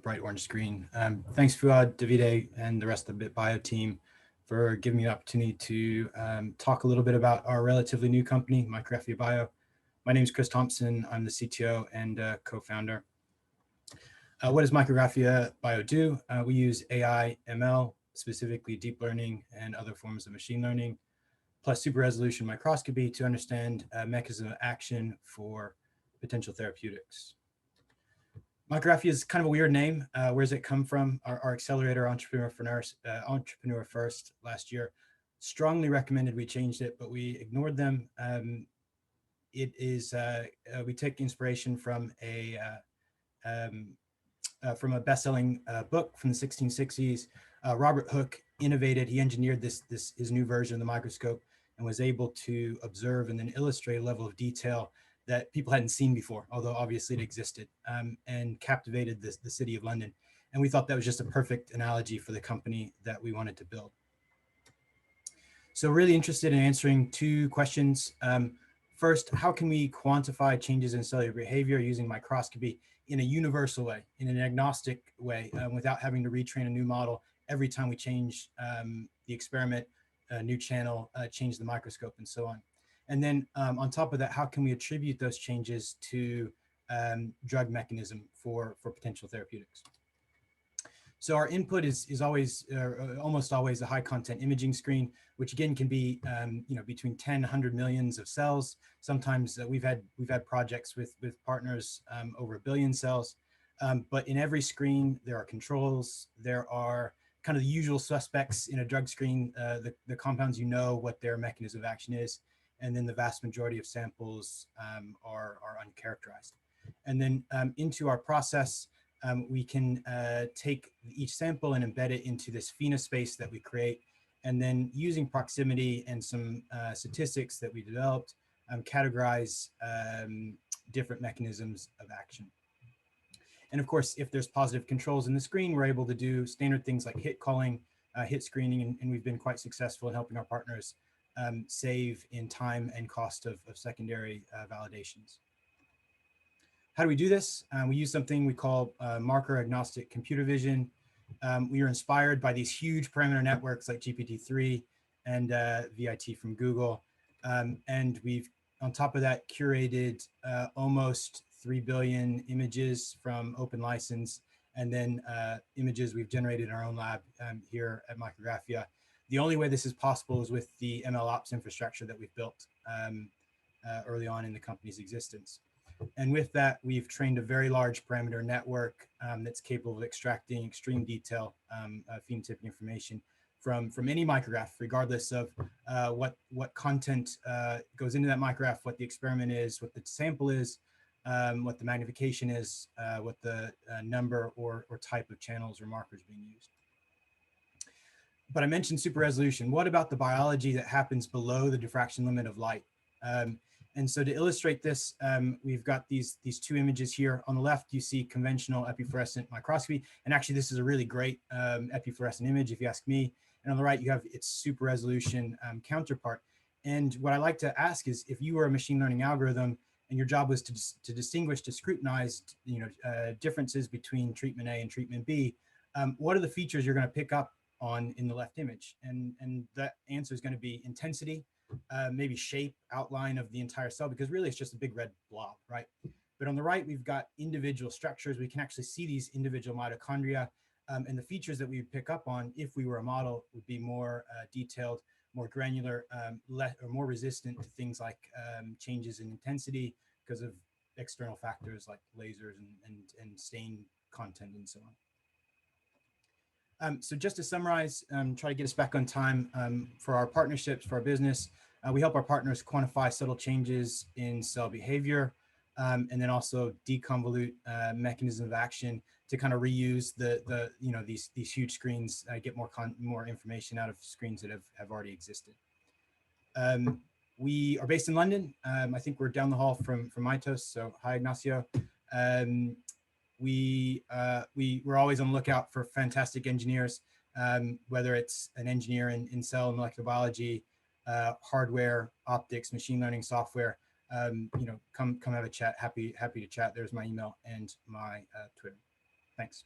bright orange screen. Thanks Fuad, Davide, and the rest of the BitBio team for giving me the opportunity to talk a little bit about our relatively new company, Micrographia Bio. My name is Chris Thompson. I'm the CTO and co-founder. What does Micrographia Bio do? We use AI, ML, specifically deep learning and other forms of machine learning, plus super resolution microscopy to understand mechanism of action for potential therapeutics. Micrographia is kind of a weird name. Where does it come from? Our accelerator Entrepreneur First last year strongly recommended we changed it, but we ignored them. It is we take inspiration from a best-selling book from the 1660s. Robert Hooke innovated. He engineered his new version of the microscope and was able to observe and then illustrate a level of detail that people hadn't seen before, although obviously it existed, and captivated the city of London. And we thought that was just a perfect analogy for the company that we wanted to build. So really interested in answering two questions. First, how can we quantify changes in cellular behavior using microscopy in a universal way, in an agnostic way, without having to retrain a new model every time we change the experiment, a new channel, change the microscope, and so on. And then on top of that, how can we attribute those changes to drug mechanism for potential therapeutics? So our input is always, almost always, a high content imaging screen, which again can be between 10 and 100 millions of cells. Sometimes we've had projects with partners over 1 billion cells. But in every screen there are controls. There are kind of the usual suspects in a drug screen, the compounds, what their mechanism of action is, and then the vast majority of samples are uncharacterized. And then into our process, we can take each sample and embed it into this phenospace that we create, and then using proximity and some statistics that we developed, categorize different mechanisms of action. And of course, if there's positive controls in the screen, we're able to do standard things like hit calling, hit screening, and we've been quite successful in helping our partners save in time and cost of secondary validations. How do we do this? We use something we call marker agnostic computer vision. We are inspired by these huge parameter networks like GPT-3 and VIT from Google. And we've, on top of that, curated almost 3 billion images from open license, and then images we've generated in our own lab here at Micrographia. The only way this is possible is with the ML ops infrastructure that we've built early on in the company's existence. And with that, we've trained a very large parameter network that's capable of extracting extreme detail phenotypic information from any micrograph, regardless of what content goes into that micrograph, what the experiment is, what the sample is, what the magnification is, what the number or type of channels or markers being used. But I mentioned super resolution. What about the biology that happens below the diffraction limit of light? And so to illustrate this, we've got these two images here. On the left, you see conventional epifluorescent microscopy. And actually, this is a really great epifluorescent image, if you ask me. And on the right, you have its super resolution counterpart. And what I like to ask is, if you were a machine learning algorithm and your job was to distinguish, to scrutinize differences between treatment A and treatment B, what are the features you're going to pick up on in the left image? And that answer is going to be intensity, maybe shape, outline of the entire cell, because really it's just a big red blob, right? But on the right, we've got individual structures. We can actually see these individual mitochondria, and the features that we would pick up on if we were a model would be more detailed, more granular, or more resistant to things like changes in intensity because of external factors like lasers and stain content and so on. So just to summarize, try to get us back on time for our partnerships, for our business. We help our partners quantify subtle changes in cell behavior, and then also deconvolute mechanism of action to kind of reuse these huge screens, get more information out of screens that have already existed. We are based in London. I think we're down the hall from Mitos, so hi Ignacio. We're always on the lookout for fantastic engineers, whether it's an engineer in cell and molecular biology, hardware, optics, machine learning, software. Come have a chat. Happy to chat. There's my email and my Twitter. Thanks.